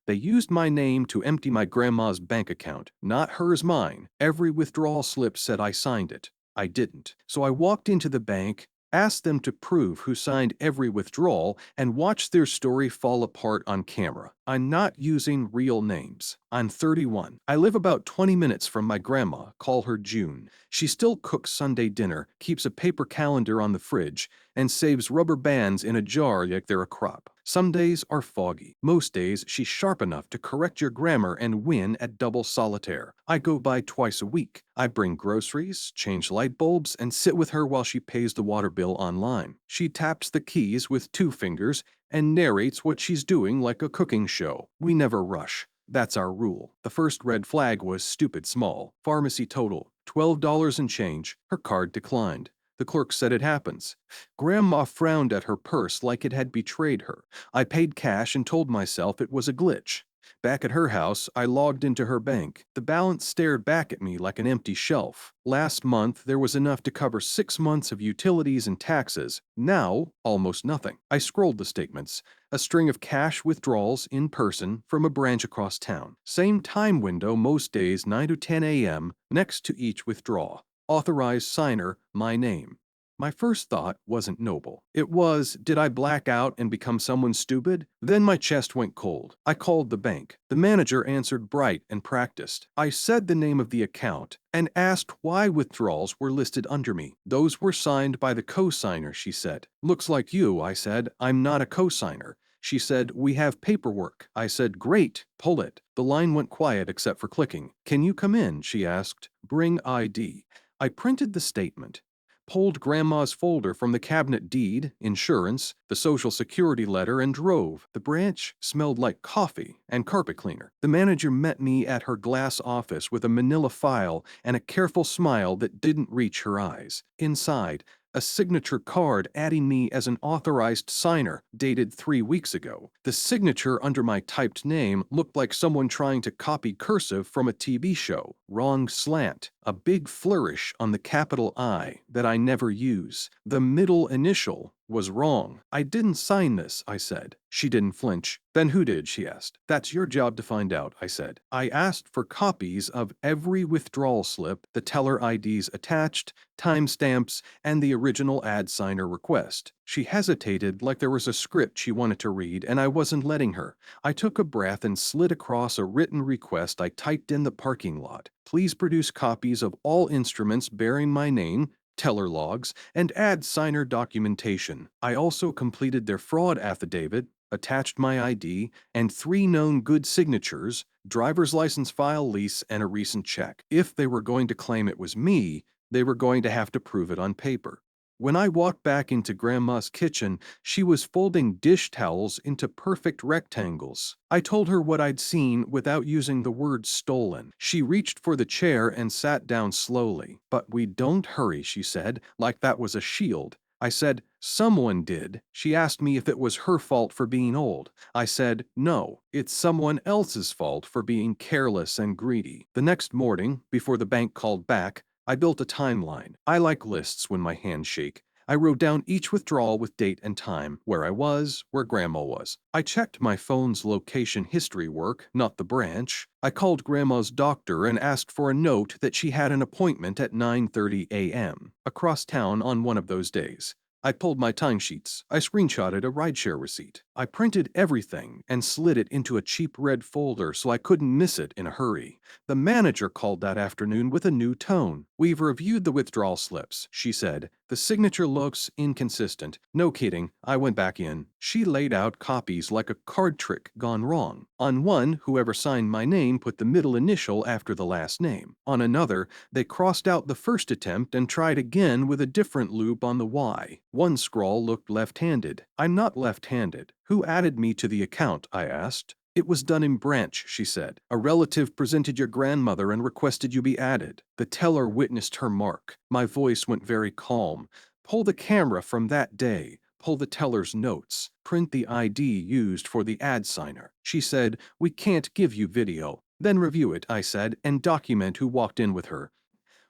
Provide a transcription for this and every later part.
They used my name to empty my grandma's bank account, not hers, mine. Every withdrawal slip said I signed it. I didn't. So I walked into the bank, asked them to prove who signed every withdrawal, and watched their story fall apart on camera. I'm not using real names. I'm 31. I live about 20 minutes from my grandma, call her June. She still cooks Sunday dinner, keeps a paper calendar on the fridge, and saves rubber bands in a jar like they're a crop. Some days are foggy. Most days, she's sharp enough to correct your grammar and win at double solitaire. I go by twice a week. I bring groceries, change light bulbs, and sit with her while she pays the water bill online. She taps the keys with 2 fingers and narrates what she's doing like a cooking show. We never rush. That's our rule. The first red flag was stupid small. Pharmacy total, $12 and change. Her card declined. The clerk said it happens. Grandma frowned at her purse like it had betrayed her. I paid cash and told myself it was a glitch. Back at her house, I logged into her bank. The balance stared back at me like an empty shelf. Last month, there was enough to cover 6 months of utilities and taxes. Now, almost nothing. I scrolled the statements. A string of cash withdrawals in person from a branch across town. Same time window most days, 9 to 10 a.m., next to each withdrawal. Authorized signer, my name. My first thought wasn't noble. It was, did I black out and become someone stupid? Then my chest went cold. I called the bank. The manager answered bright and practiced. I said the name of the account and asked why withdrawals were listed under me. Those were signed by the co-signer, she said. Looks like you, I said. I'm not a co-signer. She said, we have paperwork. I said, great, pull it. The line went quiet except for clicking. Can you come in? She asked. Bring ID. I printed the statement, pulled Grandma's folder from the cabinet, deed, insurance, the social security letter, and drove. The branch smelled like coffee and carpet cleaner. The manager met me at her glass office with a manila file and a careful smile that didn't reach her eyes. Inside, a signature card adding me as an authorized signer, dated 3 weeks ago. The signature under my typed name looked like someone trying to copy cursive from a TV show. Wrong slant. A big flourish on the capital I that I never use. The middle initial was wrong. I didn't sign this, I said. She didn't flinch. Then who did, she asked. That's your job to find out, I said. I asked for copies of every withdrawal slip, the teller IDs attached, timestamps, and the original ad signer request. She hesitated like there was a script she wanted to read, and I wasn't letting her. I took a breath and slid across a written request I typed in the parking lot. Please produce copies of all instruments bearing my name, teller logs, and ad signer documentation. I also completed their fraud affidavit, attached my ID, and 3 known good signatures, driver's license file, lease, and a recent check. If they were going to claim it was me, they were going to have to prove it on paper. When I walked back into Grandma's kitchen, she was folding dish towels into perfect rectangles. I told her what I'd seen without using the word stolen. She reached for the chair and sat down slowly. But we don't hurry, she said, like that was a shield. I said, someone did. She asked me if it was her fault for being old. I said, no, it's someone else's fault for being careless and greedy. The next morning, before the bank called back, I built a timeline. I like lists when my hands shake. I wrote down each withdrawal with date and time, where I was, where Grandma was. I checked my phone's location history work, not the branch. I called Grandma's doctor and asked for a note that she had an appointment at 9:30 a.m. across town on one of those days. I pulled my timesheets. I screenshotted a rideshare receipt. I printed everything and slid it into a cheap red folder so I couldn't miss it in a hurry. The manager called that afternoon with a new tone. We've reviewed the withdrawal slips, she said. The signature looks inconsistent. No kidding, I went back in. She laid out copies like a card trick gone wrong. On one, whoever signed my name put the middle initial after the last name. On another, they crossed out the first attempt and tried again with a different loop on the Y. One scrawl looked left-handed. I'm not left-handed. Who added me to the account? I asked. It was done in branch, she said. A relative presented your grandmother and requested you be added. The teller witnessed her mark. My voice went very calm. Pull the camera from that day. Pull the teller's notes. Print the ID used for the ad signer. She said, we can't give you video. Then review it, I said, and document who walked in with her.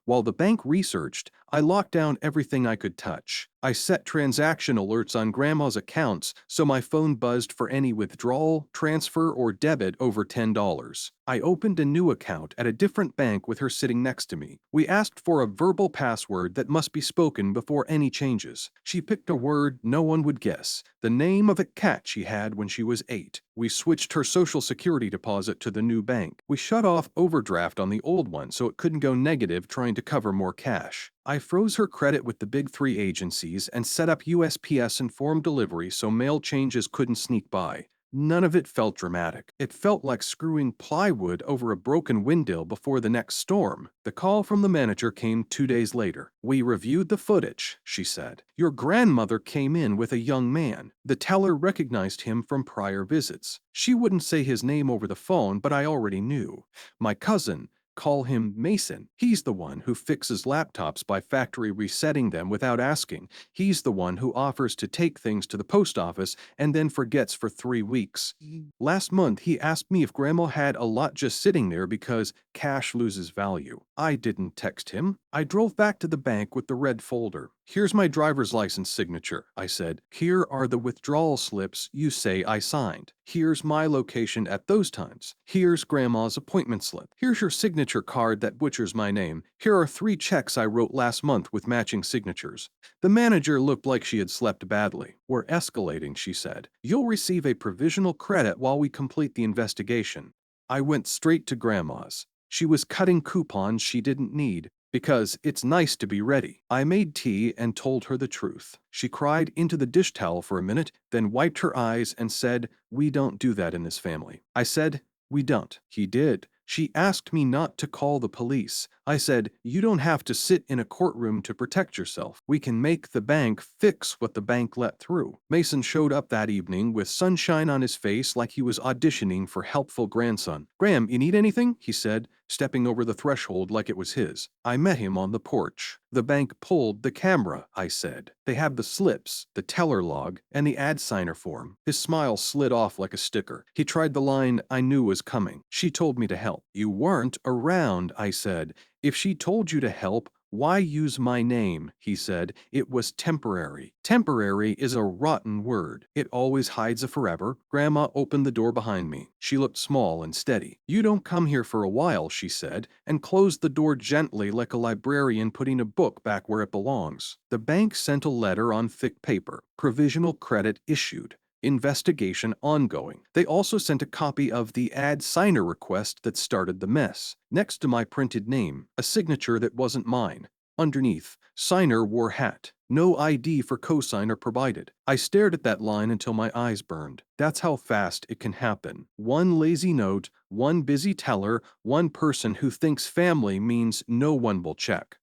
While the bank researched, I locked down everything I could touch. I set transaction alerts on Grandma's accounts so my phone buzzed for any withdrawal, transfer, or debit over $10. I opened a new account at a different bank with her sitting next to me. We asked for a verbal password that must be spoken before any changes. She picked a word no one would guess, the name of a cat she had when she was 8. We switched her social security deposit to the new bank. We shut off overdraft on the old one so it couldn't go negative trying to cover more cash. I froze her credit with the big 3 agencies and set up USPS informed delivery so mail changes couldn't sneak by. None of it felt dramatic. It felt like screwing plywood over a broken window before the next storm. The call from the manager came 2 days later. "We reviewed the footage," she said. "Your grandmother came in with a young man. The teller recognized him from prior visits. She wouldn't say his name over the phone, but I already knew. My cousin, call him Mason. He's the one who fixes laptops by factory resetting them without asking. He's the one who offers to take things to the post office and then forgets for 3 weeks. Last month, he asked me if Grandma had a lot just sitting there because cash loses value. I didn't text him. I drove back to the bank with the red folder. Here's my driver's license signature," I said. "Here are the withdrawal slips you say I signed. Here's my location at those times. Here's Grandma's appointment slip. Here's your signature card that butchers my name. Here are 3 checks I wrote last month with matching signatures." The manager looked like she had slept badly. "We're escalating," she said. "You'll receive a provisional credit while we complete the investigation." I went straight to Grandma's. She was cutting coupons she didn't need, because it's nice to be ready. I made tea and told her the truth. She cried into the dish towel for a minute, then wiped her eyes and said, "We don't do that in this family." I said, "We don't." He did. She asked me not to call the police. I said, "You don't have to sit in a courtroom to protect yourself. We can make the bank fix what the bank let through." Mason showed up that evening with sunshine on his face like he was auditioning for helpful grandson. "Graham, you need anything?" he said, stepping over the threshold like it was his. I met him on the porch. "The bank pulled the camera," I said. "They have the slips, the teller log, and the ad signer form." His smile slid off like a sticker. He tried the line I knew was coming. "She told me to help." "You weren't around," I said. "If she told you to help, why use my name?" he said. "It was temporary." Temporary is a rotten word. It always hides a forever. Grandma opened the door behind me. She looked small and steady. "You don't come here for a while," she said, and closed the door gently like a librarian putting a book back where it belongs. The bank sent a letter on thick paper. Provisional credit issued. Investigation ongoing. They also sent a copy of the ad signer request that started the mess. Next to my printed name, a signature that wasn't mine. Underneath, signer wore hat. No ID for cosigner provided. I stared at that line until my eyes burned. That's how fast it can happen. One lazy note, one busy teller, one person who thinks family means no one will check.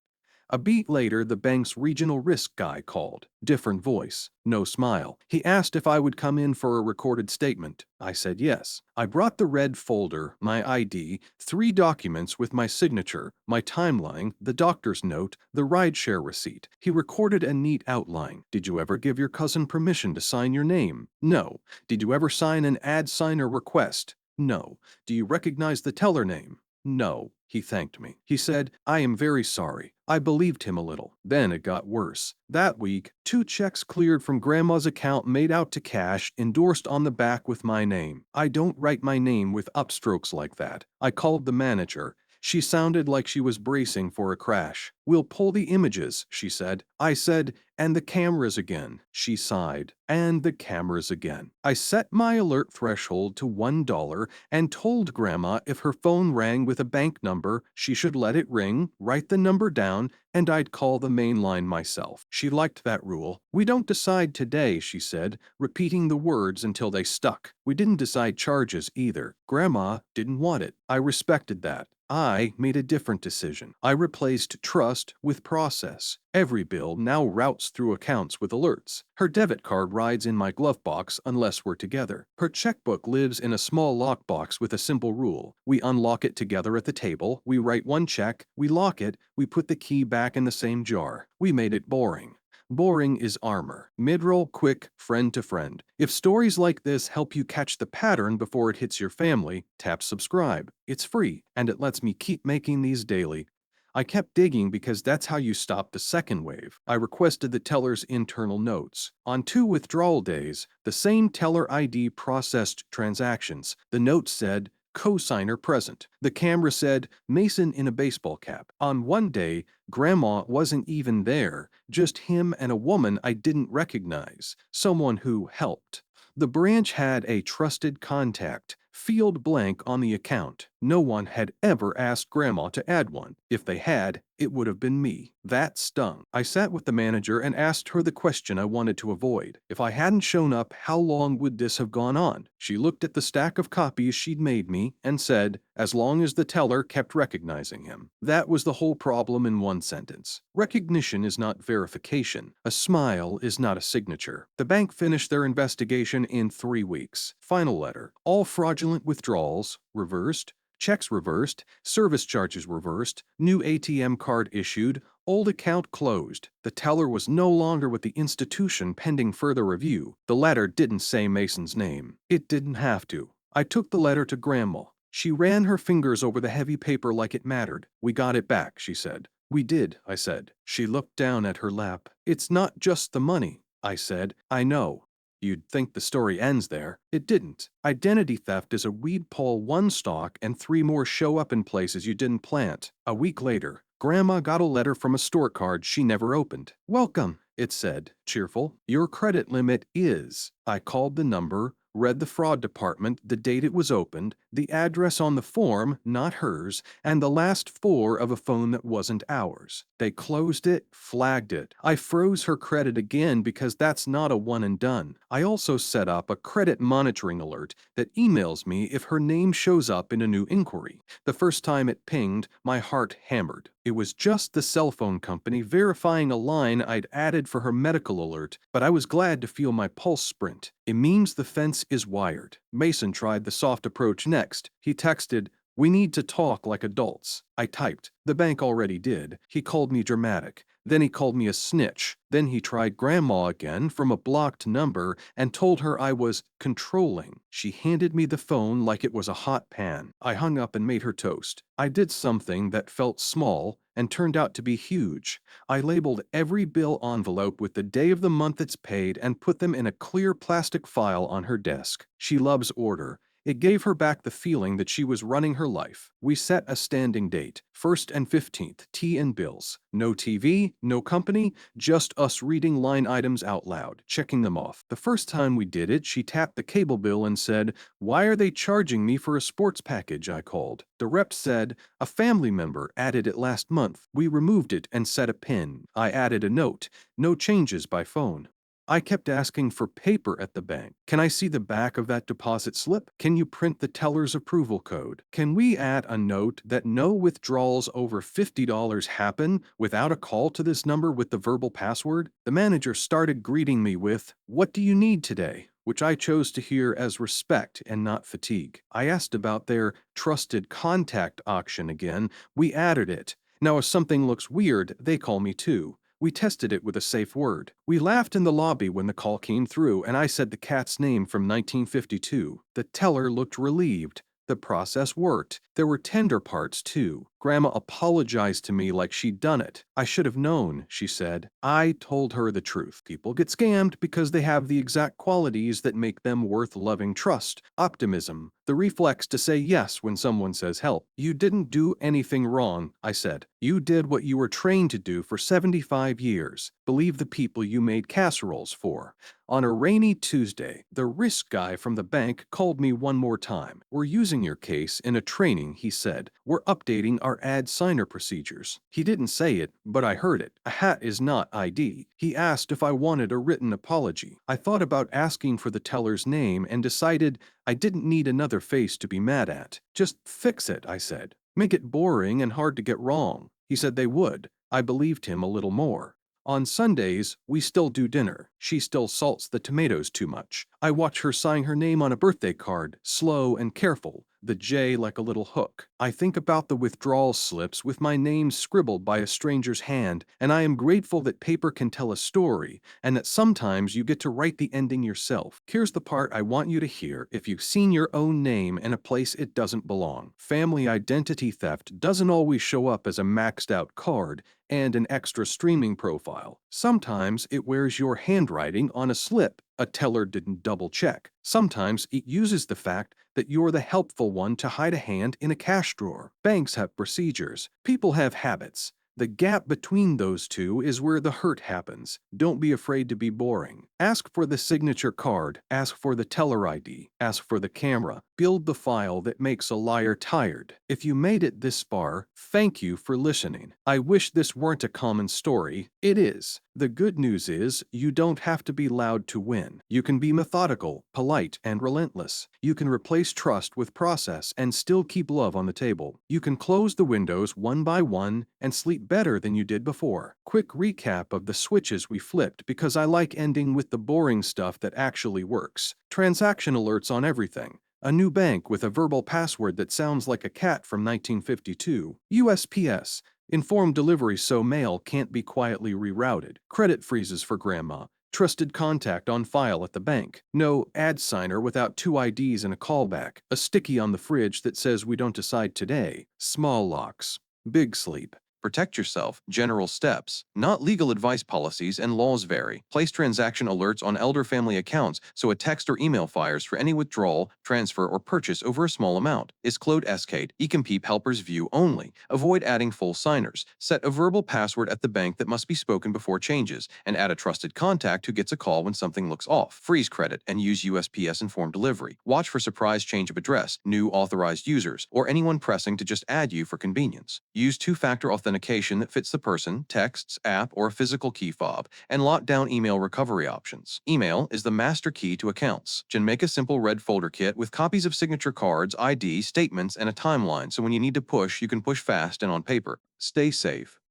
A beat later, the bank's regional risk guy called. Different voice, no smile. He asked if I would come in for a recorded statement. I said yes. I brought the red folder, my ID, 3 documents with my signature, my timeline, the doctor's note, the rideshare receipt. He recorded a neat outline. "Did you ever give your cousin permission to sign your name?" "No." "Did you ever sign an ad signer request?" "No." "Do you recognize the teller name?" "No." He thanked me. He said, "I am very sorry." I believed him a little. Then it got worse. That week, 2 checks cleared from Grandma's account made out to cash, endorsed on the back with my name. I don't write my name with upstrokes like that. I called the manager. She sounded like she was bracing for a crash. "We'll pull the images," she said. I said, "And the cameras again." She sighed. "And the cameras again." I set my alert threshold to $1 and told Grandma if her phone rang with a bank number, she should let it ring, write the number down, and I'd call the main line myself. She liked that rule. "We don't decide today," she said, repeating the words until they stuck. We didn't decide charges either. Grandma didn't want it. I respected that. I made a different decision. I replaced trust with process. Every bill now routes through accounts with alerts. Her debit card rides in my glove box unless we're together. Her checkbook lives in a small lockbox with a simple rule. We unlock it together at the table, we write one check, we lock it, we put the key back in the same jar. We made it boring. Boring is armor. Mid-roll, quick, friend to friend. If stories like this help you catch the pattern before it hits your family, tap subscribe. It's free, and it lets me keep making these daily. I kept digging because that's how you stop the second wave. I requested the teller's internal notes. On 2 withdrawal days, the same teller ID processed transactions. The note said, "Co-signer present." The camera said, "Mason in a baseball cap." On one day, Grandma wasn't even there, just him and a woman I didn't recognize, someone who helped. The branch had a trusted contact field blank on the account. No one had ever asked Grandma to add one. If they had, it would have been me. That stung. I sat with the manager and asked her the question I wanted to avoid. If I hadn't shown up, how long would this have gone on? She looked at the stack of copies she'd made me and said, as long as the teller kept recognizing him. That was the whole problem in one sentence. Recognition is not verification. A smile is not a signature. The bank finished their investigation in 3 weeks. Final letter. All fraudulent withdrawals reversed. Checks reversed, service charges reversed, new ATM card issued, old account closed. The teller was no longer with the institution pending further review. The letter didn't say Mason's name. It didn't have to. I took the letter to Grandma. She ran her fingers over the heavy paper like it mattered. "We got it back," she said. "We did," I said. She looked down at her lap. "It's not just the money," I said. "I know. You'd think the story ends there. It didn't. Identity theft is a weed pull one stalk and 3 more show up in places you didn't plant. A week later, Grandma got a letter from a store card she never opened. "Welcome," it said, cheerful. "Your credit limit is." I called the number, read the fraud department, the date it was opened, the address on the form, not hers, and the last 4 of a phone that wasn't ours. They closed it, flagged it. I froze her credit again because that's not a one and done. I also set up a credit monitoring alert that emails me if her name shows up in a new inquiry. The first time it pinged, my heart hammered. It was just the cell phone company verifying a line I'd added for her medical alert, but I was glad to feel my pulse sprint. It means the fence is wired. Mason tried the soft approach next. He texted, "We need to talk like adults." I typed. The bank already did. He called me dramatic. Then he called me a snitch. Then he tried Grandma again from a blocked number and told her I was controlling. She handed me the phone like it was a hot pan. I hung up and made her toast. I did something that felt small and turned out to be huge. I labeled every bill envelope with the day of the month it's paid and put them in a clear plastic file on her desk. She loves order. It gave her back the feeling that she was running her life. We set a standing date, 1st and 15th, tea and bills. No TV, no company, just us reading line items out loud, checking them off. The first time we did it, she tapped the cable bill and said, "Why are they charging me for a sports package?" I called. The rep said, "A family member added it last month. We removed it and set a pin." I added a note, "No changes by phone." I kept asking for paper at the bank. "Can I see the back of that deposit slip? Can you print the teller's approval code? Can we add a note that no withdrawals over $50 happen without a call to this number with the verbal password?" The manager started greeting me with, "What do you need today?" which I chose to hear as respect and not fatigue. I asked about their trusted contact auction again. We added it. Now if something looks weird, they call me too. We tested it with a safe word. We laughed in the lobby when the call came through and I said the cat's name from 1952. The teller looked relieved. The process worked. There were tender parts too. Grandma apologized to me like she'd done it. "I should have known," she said. I told her the truth. People get scammed because they have the exact qualities that make them worth loving: trust, optimism, the reflex to say yes when someone says help. "You didn't do anything wrong," I said. "You did what you were trained to do for 75 years. Believe the people you made casseroles for." On a rainy Tuesday, the risk guy from the bank called me one more time. "We're using your case in a training," he said. "We're updating our ad signer procedures." He didn't say it, but I heard it. A hat is not ID. He asked if I wanted a written apology. I thought about asking for the teller's name and decided I didn't need another face to be mad at. "Just fix it," I said. "Make it boring and hard to get wrong." He said they would. I believed him a little more. On Sundays, we still do dinner. She still salts the tomatoes too much. I watch her sign her name on a birthday card, slow and careful, the J like a little hook. I think about the withdrawal slips with my name scribbled by a stranger's hand, and I am grateful that paper can tell a story, and that sometimes you get to write the ending yourself. Here's the part I want you to hear if you've seen your own name in a place it doesn't belong. Family identity theft doesn't always show up as a maxed out card and an extra streaming profile. Sometimes it wears your handwriting on a slip a teller didn't double check. Sometimes it uses the fact that you're the helpful one to hide a hand in a cash drawer. Banks have procedures. People have habits. The gap between those two is where the hurt happens. Don't be afraid to be boring. Ask for the signature card. Ask for the teller ID. Ask for the camera. Build the file that makes a liar tired. If you made it this far, thank you for listening. I wish this weren't a common story. It is. The good news is you don't have to be loud to win. You can be methodical, polite, and relentless. You can replace trust with process and still keep love on the table. You can close the windows one by one and sleep better than you did before. Quick recap of the switches we flipped because I like ending with the boring stuff that actually works. Transaction alerts on everything. A new bank with a verbal password that sounds like a cat from 1952. USPS. Informed delivery so mail can't be quietly rerouted. Credit freezes for grandma. Trusted contact on file at the bank. No ad signer without 2 IDs and a callback. A sticky on the fridge that says we don't decide today. Small locks. Big sleep. Protect yourself. General steps. Not legal advice. Policies and laws vary. Place transaction alerts on elder family accounts so a text or email fires for any withdrawal, transfer, or purchase over a small amount. Is Claude Escate. Ecompete helpers view only. Avoid adding full signers. Set a verbal password at the bank that must be spoken before changes, and add a trusted contact who gets a call when something looks off. Freeze credit and use USPS informed delivery. Watch for surprise change of address, new authorized users, or anyone pressing to just add you for convenience. Use two-factor authentication that fits the person, texts, app, or a physical key fob, and lock down email recovery options. Email is the master key to accounts. Make a simple red folder kit with copies of signature cards, ID, statements, and a timeline so when you need to push, you can push fast and on paper. Stay safe.